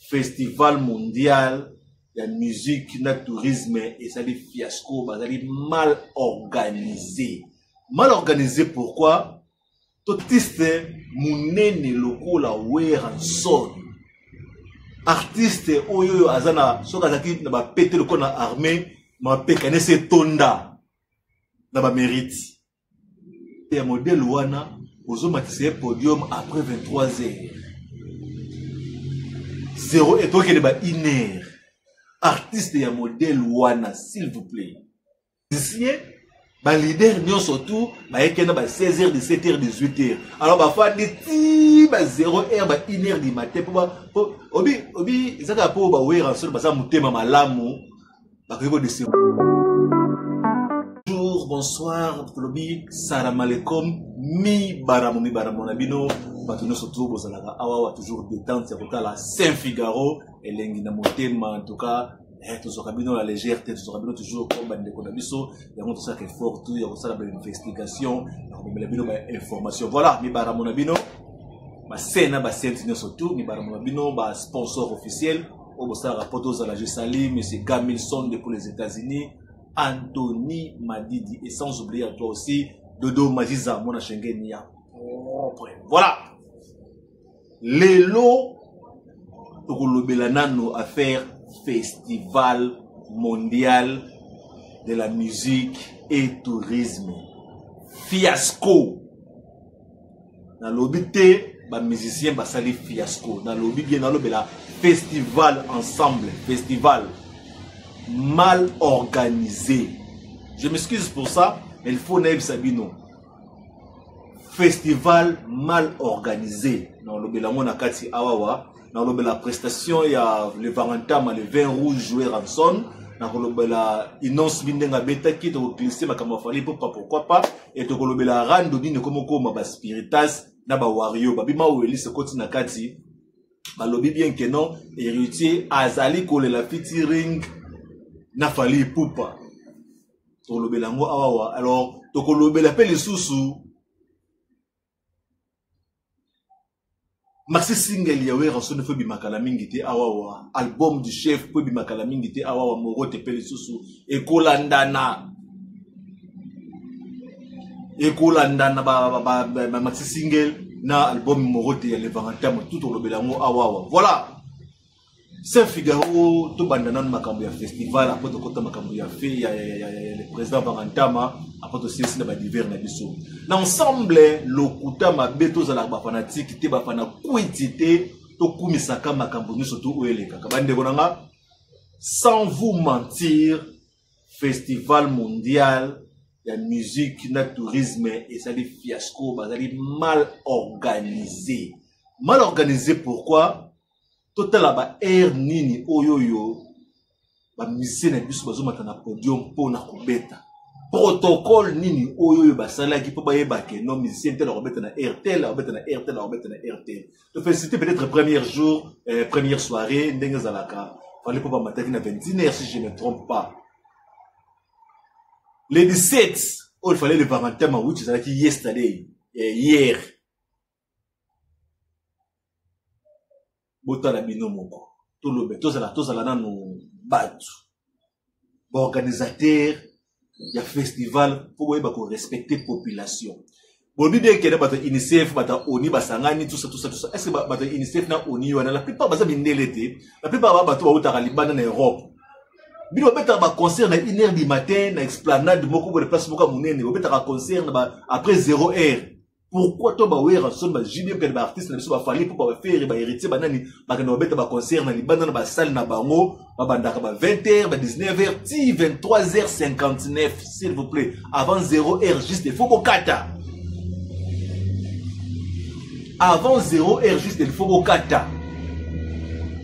Festival mondial de musique, de tourisme et ça des fiasco, ça des mal organisé. Mal organisé pourquoi? Tout artiste mounene loko la wear en son. Artiste oyo azana sokazaki na ba pété le kona armée ma pekane se tonda na ba mérite. Et modèle wana ozo matise podium après 23h. 0 et toi qui est ba 1h. Artiste et modèle wana s'il vous plaît. Ici ba leader nyon surtout ba ekena ba 16h 17h 18h. Alors ba fa ti ba 0h ba 1h du matin pour obi zaka po ba we ranso ba sa mutema malamu ba ko de ce. Bonjour, bonsoir, Tolobi, salam alaikum, mi baramu na bino, batuno surtout bozalaka awa toujours détente c'est pour la Saint-Figaro et lengi na motema en tout cas. Toujours la légèreté, toujours comme bande konabiso, il y a tout ça qui est fort, il y a ça la investigation, il y a information. Voilà, mi baramonabino, ma scène, surtout, mi baramonabino, ma sponsor officiel, au ça rapport à la Gessali, monsieur Gamilson depuis les États-Unis, Anthony Madidi, et sans oublier à toi aussi, Dodo Majiza, mon Schengen, voilà. Les lots, pour le Belanano à faire. Festival mondial de la musique et tourisme. Fiasco. Dans l'obité, les musiciens basali fiasco. Dans l'obité, dans l'obité, festival ensemble. Festival mal organisé. Je m'excuse pour ça, mais il faut naïf Sabino. Festival mal organisé. Dans l'obité, la monakati awawa. Dans la prestation, il y a le Varantama, le vin rouge joué ranson. Dans la innonce bindenga beta qui te glisser ma camafali pourquoi pas. Et te la rando dine comme ma spiritas, na ba wario, babima ou elise koti na kati. Ba lobi bien que non, héritier, azali kole la featuring, na fali poupa. To la ngo awawa. Alors, to la pele susu. Maxi single yawe rançon ne fait bimakala mingite awawa album du chef peut bimakala mingite awawa moro te pele susu ekolandana ba maxi single na album moro te ya le Varantam tout au belango awawa. Voilà, Saint-Figaro to bandana makambo ya festival après to kota makambo ya fait ya le président Varantama après aussi na ba divers na biso na ensemble lokuta mabeto za la ba fanatique te ba fana quantité to kumisaka makambo ni surtout oeleka kabande konanga. Sans vous mentir, festival mondial de musique na tourisme et ça des fiasco bazali mal organisé pourquoi total ba air nini oyoyo ba musicien na biso bazo matana podium pona kobeta protocole nini oyoyo ba salaki po ba yeba ke non musicien tel robeta na RTL robeta na RTL robeta na RTL. To féliciter peut-être premier jour première soirée ndenge zalaka fallait pas mataki na 21h si je ne me trompe pas. Les 17 il fallait le Varantam which zalaki yesterday hier. Botala bino moko tout le tozala nanu batu organisateur ya festival pour ba ko respecter population bon bien que bato UNICEF bato ONU basangani tout ça est-ce que bato UNICEF na ONU wana la plupart baza bindelete la plupart bato ba utaka libana na Europe bino beta ba concert na 1h du matin na esplanade moko bo de place moko munene beta ka concert après 0h. Pourquoi toi ba wera son ba junior que ba artiste na biso ba fali pour ba faire ba héritier ba nani ba kana beta ba concert na libana na ba salle na bango ba bandaka ba 20h ba 19h ti 23h59 s'il vous plaît avant 0h juste il faut qu'on kata avant 0h juste il faut qu'on kata.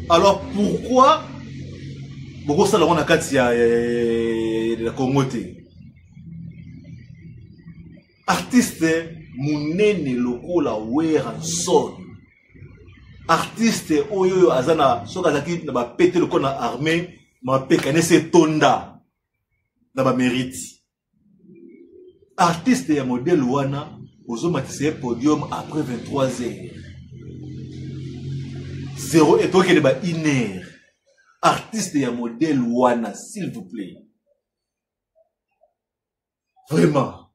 Alors pourquoi beaucoup ça la kati ya la Congoté artiste munene loko la wear son artiste oyo azana soka zaki na ba pété le kona armée ma pekane se tonda na ba mérite artiste ya modèle wana Ozo matissé podium après 23 heures. 0 et toi qui est ba 1 heure. Artiste et modèle Wana, s'il vous plaît. Vraiment.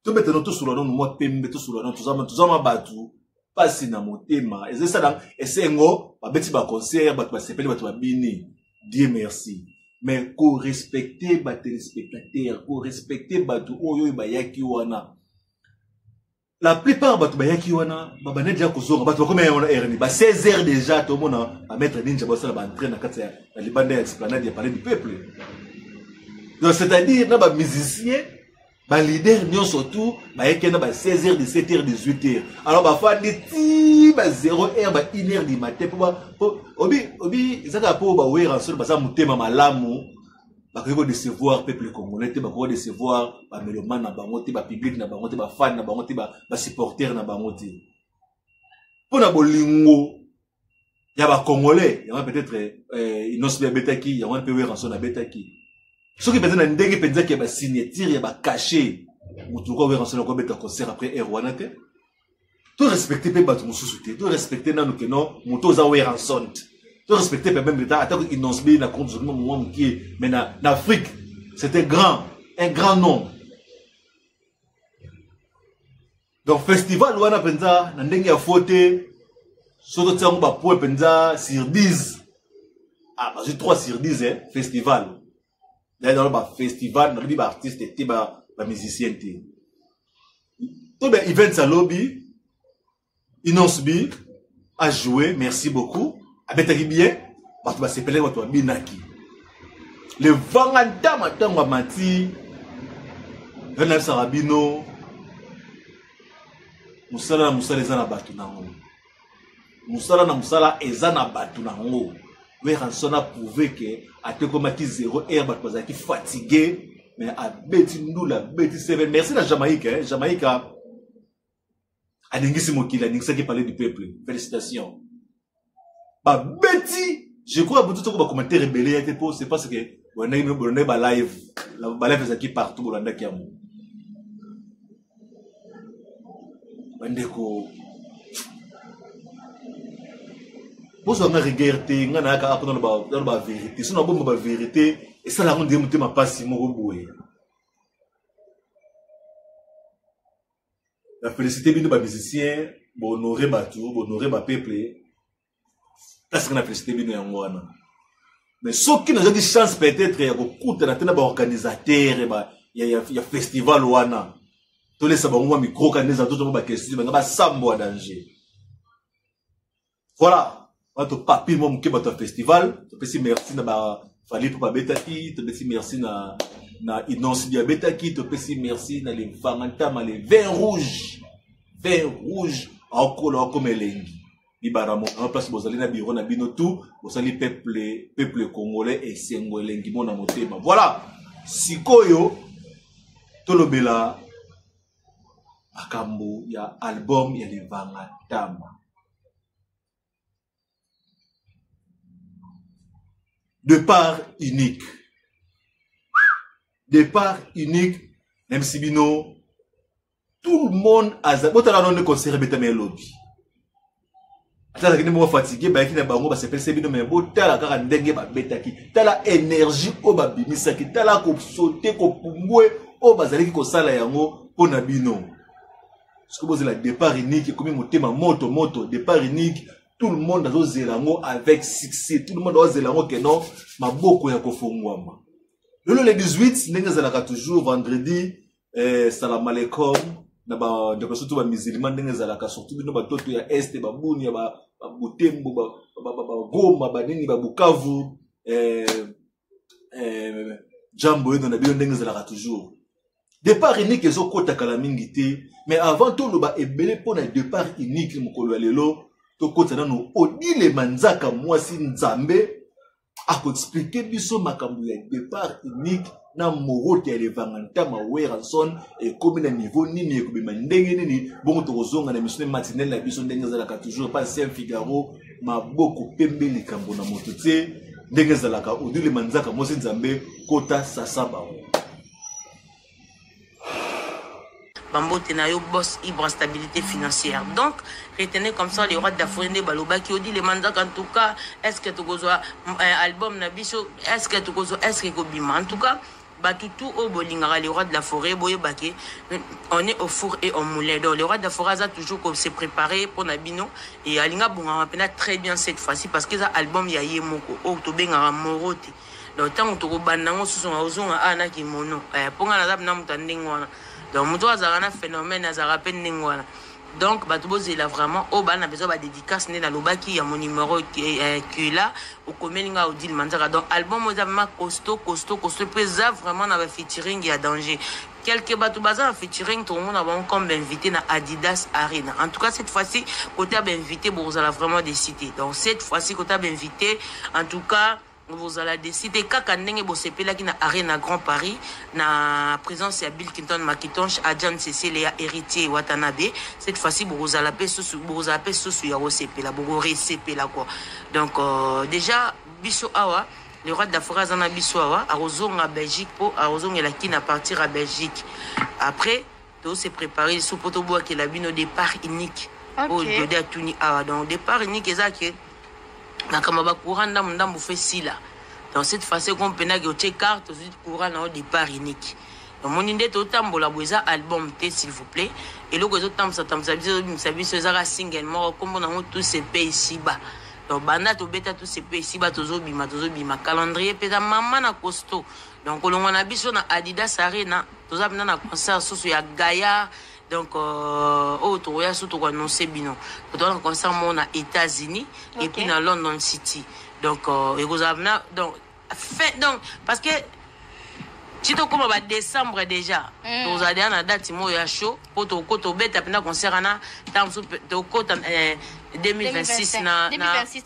Tout maintenant tout sur le nom moi pembe tout sur le nom tout ça ma batu pas si na motema et c'est ça là et c'est ngo ba beti ba concert ba sepeli ba bini. Dieu merci. Mais ko respecter ba téléspectateurs, ko respecter batu oyo ba yaki wana. La plupart batu ba yaki wana ba bané déjà kozonga batu comme on a RN ba 16 heures déjà tout le monde a mettre ninja ba ça ba entraîner na kati ya libanda ya explanade ya parler du peuple. Donc c'est-à-dire na ba musicien ba leader nyon surtout ba yaki na ba 16h 17h 18h. Alors ba fa ti ba 0h ba 1h du matin pour obi ezaka po ba wera sur ba sa mutema malamu ba ko décevoir peuple congolais te ba ko décevoir ba mélomane na bango te ba public na bango te ba fan na bango te ba supporter na bango te. Pour na bolingo ya ba congolais ya peut-être inos be betaki ya wan pe wera sur na betaki. Ce qui peut-être ndenge penza ki ba signature ya ba caché mutu ko wera sur ko beta concert après Erwana te. Tout respecter pe batu mususu te, tout respecter nanu ke non mutu za wera son. Tout respecter pe même l'état attaque inons be na compte seulement moi qui mais na Afrique, c'était un grand nom. Donc festival wana penza na ndenge ya faute soto tsango ba point penza sur 10. Ah, bah j'ai 3 sur 10 hein, festival. Dans le festival, dans le artiste et ba musicien. Tout bien event à lobby, Inons bi a joué, merci beaucoup. A betaki bien, tu vas s'appeler votre binaki. Le vanganda matin wa mati, Renal Sarabino, musala ezana batu nango. Musala ezana batu nango. Oui, Ranson a prouvé que à te comme qui 0 heure, parce qu'il fatigué, mais à Betty Ndoula, Betty Seven. Merci la Jamaïque, hein, Jamaïque a Ningisi Mokila, Ningisa qui parlait du peuple. Félicitations. Bah Betty, je crois que tout le monde commenter rebellé, c'est parce que on a live, la live est qui partout au Rwanda qui a mou. Bandeko. Vous avez regardé, vous avez la vérité. Si vous avez la vérité, et ça, la ronde de ma passe, la félicité de mes musiciens, pour honorer ma tour, pour honorer ma peuple. C'est ce qu'on a félicité de Yangoana. Mais ceux qui n'ont pas de chance, peut-être, il y a beaucoup d'organisateurs, il y a festival Wana. Tous les sabots, micro-organisateurs, tout le monde a question, mais il y a sambo à danger. Voilà. Votre papi mon qui votre festival, tu peux si merci na ba fali pour betaki, tu peux si merci na Inons dia betaki, tu peux si merci na les vangantama les vins rouges encore comme elengi. Bibaramo en place bozali na biro na bino tout, bozali peuple congolais et sengo elengi mona motema. Voilà. Sikoyo tolobela akambo ya album ya les vangantama. Départ unique. Départ unique. Même si bino, tout le monde a zabola non concert betame lobby. Ata zakini mo fatigué ba kina bango ba sepel sebino mais botala kaka ndenge ba betaki. Tala énergie o ba bimisaki, tala ko sauter ko pungwe o bazali ko sala yango pona bino. Parce que vous avez le départ unique comme motema moto départ unique. Tout le monde a zélango avec succès. Tout le monde a zélango que non, ma beaucoup ya kofongwama. Le 18, n'est pas toujours vendredi, salam alaikum, na ba de surtout ba musulman n'est pas surtout bino ba toto ya est ba buni ba butembo ba goma ba nini ba bukavu jambo eno na bino n'est pas toujours. Départ unique ezo kota kala mingi te, mais avant tout le ba ebele pona départ unique mokolo ya lelo. Toko tsanano odile manzaka mwasi nzambe ako expliquer biso makambo ya départ unique na morote ya levangantama weranson et comme na niveau nini ekobima ndenge nini bongo tokozonga na mission matinelle na biso ndenge zalaka toujours pas Saint Figaro maboko pembe likambo na moto te ndenge zalaka odile manzaka mwasi nzambe kota sasaba. Bambo Tenayo boss Ibra stabilité financière. Donc, retenez comme ça les rois d'Afrique de Baloba qui ont dit les mandats en tout cas, est-ce que tu as un album Nabiso, est-ce que tu est-ce que Kobima en tout cas, Batutu au Bolingara, les rois de la forêt, Boye Baké, on est au four et au moulin. Donc, les rois de la forêt a toujours s'est préparé pour Nabino et Alinga Bunga a très bien cette fois-ci parce que ça album Yaye Moko, Otobenga Morote. Donc, tant que tu as un sous un ana qui mono, pour nga la na mutandingwana. Donc, muto azarana phénomène azarapen ningwana. Donc, Batouboz il a vraiment, oh, bah, on a besoin de dédicace, né dans le bas qui a mon numéro qui est là, au communinga au deal manzara. Donc, album, moi, vraiment costaud, puis ça, vraiment, on avait featuring, il y a danger. Quelques Batoubaza en featuring, tout le monde a comme invité dans Adidas Arena. En tout cas, cette fois-ci, côté invité, vous allez vraiment décider. Donc, cette fois-ci, côté invité, en tout cas, vous allez décider kaka ndenge bosepe là qui na Arena Grand Paris na présence ya Bill Clinton Makitonch Adjan Cecilia héritier Watanabe. Cette fois-ci vous allez appeler sous ya osepe là vous recepe là quoi. Donc déjà biso awa le roi d'Afrique zana biso awa arozonga Belgique pour arozonga la qui na partir à Belgique. Après tout se préparer sous potoboa qui la bino départ unique au de Tuni awa. Donc départ unique ezake na kamaba courant ndambu fait si là. Donc cette fois-ci qu'on peut na que carte courant na au départ unique. Donc mon indé to tambola boza album té s'il vous plaît et le gozo tam ça biso za single mort comme on a tous ces pays ici bas. Donc banda to beta tous ces pays ici bas tozo bima calendrier pesa maman na costaud. Donc on a biso na Adidas Arena toza na concert soso ya Gaia. Donc, tu as surtout annoncé bino. Tu as un concert aux États-Unis et puis dans London City. Donc, parce que si tu comme en décembre déjà, tu as une date chaud pour tu as un concert en 2026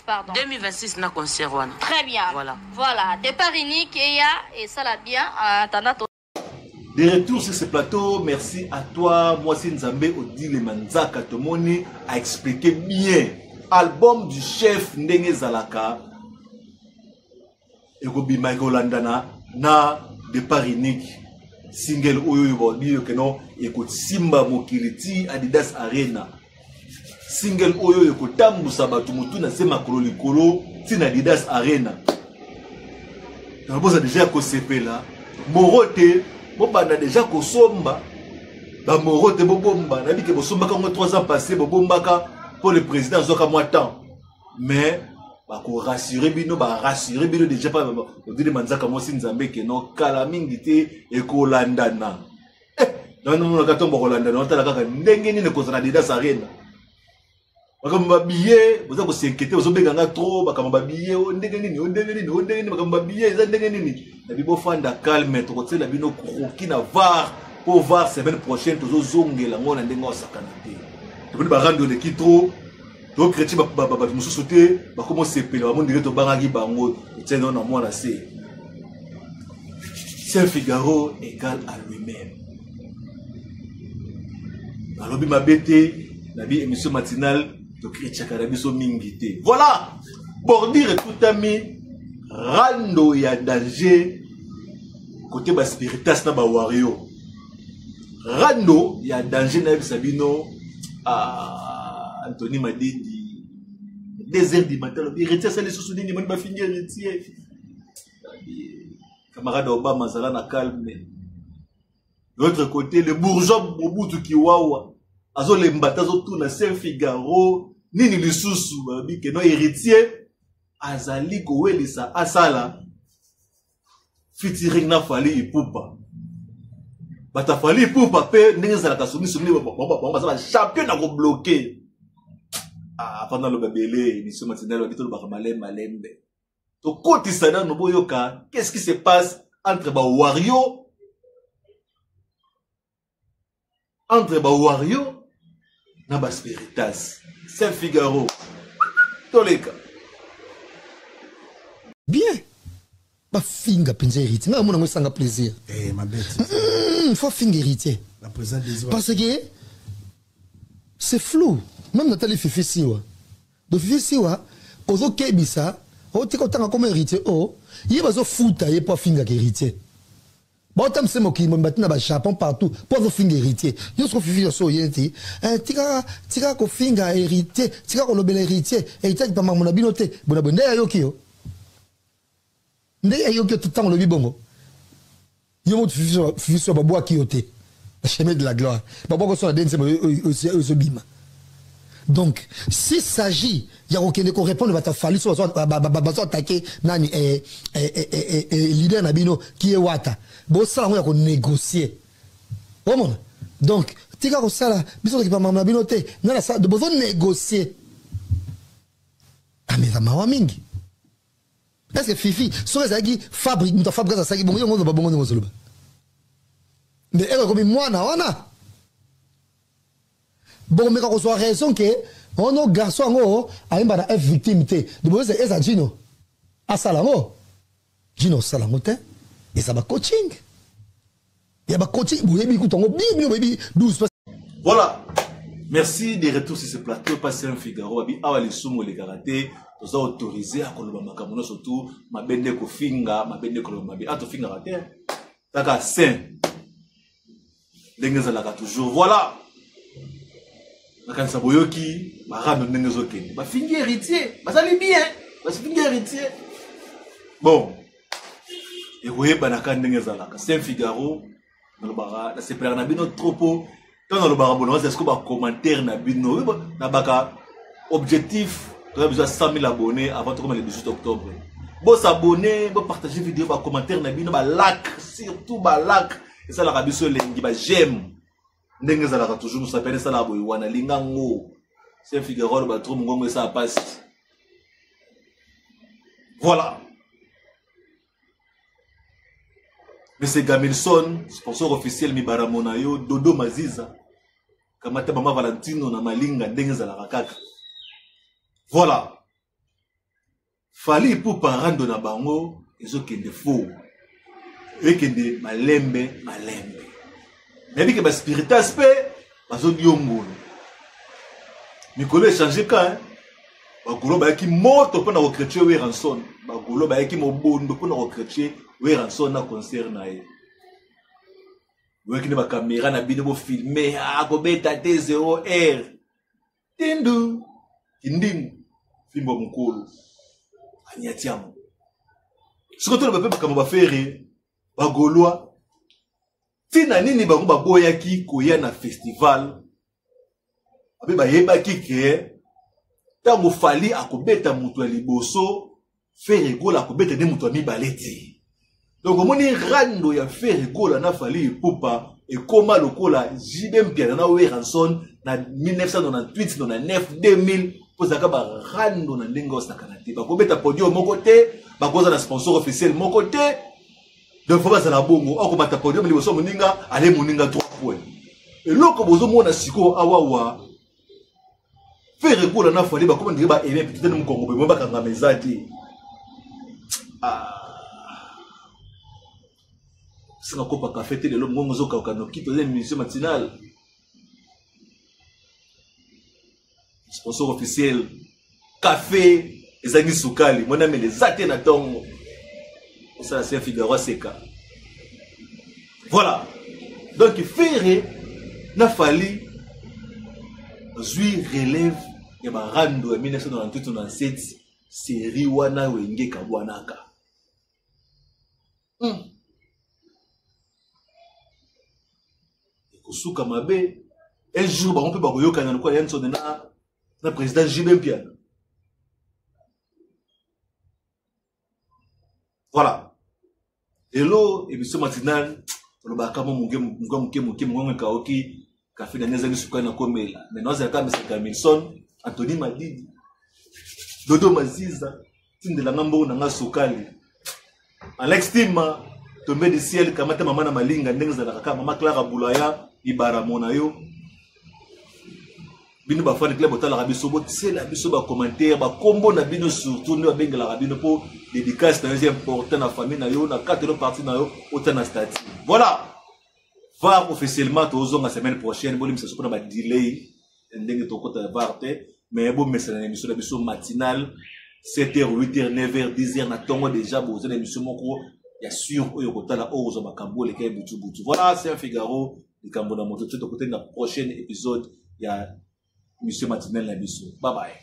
pardon. 2026 na concert. Très bien. Voilà. Départ unique et ça l'a bien. De retour sur ce plateau, merci à toi, moi c'est Nzambe Odile Manzaka Tomoni a expliqué bien album du chef Ndenge Zalaka Egobi Michael Landana na départ unique single oyo bodi que non écoute Simba Mokiriti Adidas Arena single oyo écoute Tambusa batu mutu na sema kolo likolo tina Adidas Arena. On a déjà ko CP là Morote bon bah déjà ko somba ba Morote bomba na bi ke bosomba ka 3 ans passés bomba pour le président zoka moi temps mais ba ko rassurer bino déjà pas on dit manzaka mo Nzambe ke non kala mingi te e ko landana non ka tombo ko landana on tala kaka ndenge ni ko zana Adidas Arena bakamba billet boza ko s'inquiéter bozo benganga trop bakamba billet ndenge nini bakamba billet za ndenge nini na bibo fanda calme to kotsela bino kroki na var pour voir semaine prochaine tozo zongela ngona ndenge osakana te to ba rando de kitro to kreti ba mususu te ba komo sepela ba mondire to bangaki bango tiens non na moi na c'est Saint Figaro égal à lui-même alobi mabete na bi émission matinale de Chrétien Carabiso Mingité. Voilà! Pour dire tout ami, rando ya danger côté bas spiritas na ba wario. Rando ya danger na Sabino à Anthony Madidi. 2h du matin, il retient ça les sous-sounis, il va finir retier. Camarade Obama Zala na calme. De l'autre côté, le bourgeois Mobutu Kiwawa. Azo le mbatazo tout na Saint Figaro. Nini lisusu babi que non héritier azali ko welisa asala featuring na Fally Ipupa bata Fally Ipupa pe ndenge za la sumi ba champion na ko bloquer pendant le babelé émission matinale on dit ba malembe to koti sana no boyoka qu'est-ce qui se passe entre ba Wario na ba Spiritas Saint Figaro Toleka bien ba finga penza héritier nga mona mo sanga plaisir ma bête faut finga héritier la présence des parce que c'est flou même Nathalie Fifi Siwa do Fifi Siwa ozo kebisa o tiko tanga comme héritier o ye bazo futa ye po finga héritier Bon, tam se moki mo batina ba Japon partout pour finir héritier. Yo so fifi so yenti. Tika ko finga héritier, tika ko lobel héritier, héritier pa mamona binote. Bona bonde yo kio. Nde yo kio tout temps lobi bongo. Yo mo fifi so ba boa kiote. Le chemin de la gloire. Ba boa ko so den se so bima. Donc, s'il s'agit, il y a aucun qui répond, va fallu soit attaquer nani leader nabino qui est wata. Bon ça on va négocier. Au monde. Donc, tika ko sala, biso ki pa mama nabino te, na ça de besoin négocier. Ah mais ça m'a mingi. Est-ce que Fifi, so ezaki fabrique, nous fabrique ça qui bon, on va bon on va. Mais elle comme moi na wana. Bon, mais quand on soit raison que on a garçon a une bana victime te. De bon c'est ça Gino. A salamo. Gino salamo te. Et ça va coaching. Il y a pas coaching, vous avez écouté on bibi 12. Voilà. Merci de retour sur ce plateau passer un Figaro abi awali sumo le karaté. Nous avons autorisé à koloba makamono surtout ma bende ko finga, ma bende ko mabi ato finga raté. Taka saint. Dengeza la toujours. Voilà. Nakanisa boyoki barano nengezo kende ba fingi héritier basali bien ba fingi héritier bon et voyez banaka ndengeza la c'est Figaro no bara na se pera na bino tropo dans le bara bono est-ce que ba commentaire na bino na baka objectif on a besoin de 100 000 abonnés avant comme le 18 octobre bon s'abonner bon partager vidéo ba commentaire na bino ba like surtout ba like et ça la rabiso lengi ba j'aime. Ndengeza la toujours nous s'appelle ça la boy wana lingango c'est Figaro le batro ngongo ça passe voilà Monsieur Gamilson sponsor officiel mi baramona yo Dodo Maziza kamata mama Valentino na malinga ndengeza la kaka voilà fali pour parando na bango ezokende faux ekende malembe mais que ma spiritas pe bazo diongolo Mikolo échanger quand bagolo ba ki moto pona ko chrétien we ranson bagolo ba ki mobondo pona ko chrétien we ranson na concert na ye we ki ne ba caméra na bino bo filmer a ko beta T0R tindu kindim fimbo mukolo anyatiamo sikoto ba pe kama ba faire bagolwa tina nini bango baboyaki koya na festival abe bayebaki ke tango fali akobeta mutu ya liboso faire gola akobeta ne mutu ya mibale te donc omoni rando ya faire gola na fali epupa ekoma lokola JB Mpiana na we ranson na 1998 99 2000 pozaka ba rando na ndenge osakana te bakobeta podium moko te bakoza na sponsor officiel moko te. De fois ça la bongo ako bata podium liboso moninga ale moninga 3 points et loko bozo mona siko awawa faire gola na fali ba comme ndire ba ebe peut-être mu kongo be ba kanga mezati sina kopa café te le ngongo zo ka no kito le émission matinale sponsor officiel café ezangi sukali mona mele zate na tongo. Ça c'est Figaro Seka. Voilà. Donc faire n'a fallu jouer relève et ma rando en 1998-97 série wana wenge kabwanaka. Kosuka mabe un jour on peut ba koyoka na kwa yanso na président JB Mpiana. Voilà. Hello, émission matinale, le bakamo munge kaoki, café na nezali sukana na komela. Maintenant c'est comme c'est Gamilson, Anthony Madidi, Dodo Maziza, tindela ngambo na ngasukali. Alex Tima, tombé du ciel kamata mama na malinga ndenge za kaka mama Clara Bulaya ibara mona yo. Bino ba fan club otala rabiso bo c'est la biso ba commentaire ba combo na bino surtout no benga la rabino pour dédicace na important na famille na yo na quatre parties na yo otana stati. Voilà. Va officiellement tozonga semaine prochaine bolim se sokona ba delay ndenge to kota varte mais bon message na émission na biso matinale 7h 8h 9h 10h na tongo déjà bozo na émission moko ya sûr oyo kotala ozo makambo le kay butu butu. Voilà, c'est un Figaro de Kambona Moto tout côté dans prochain épisode ya Monsieur Matinel na biso. Bye bye.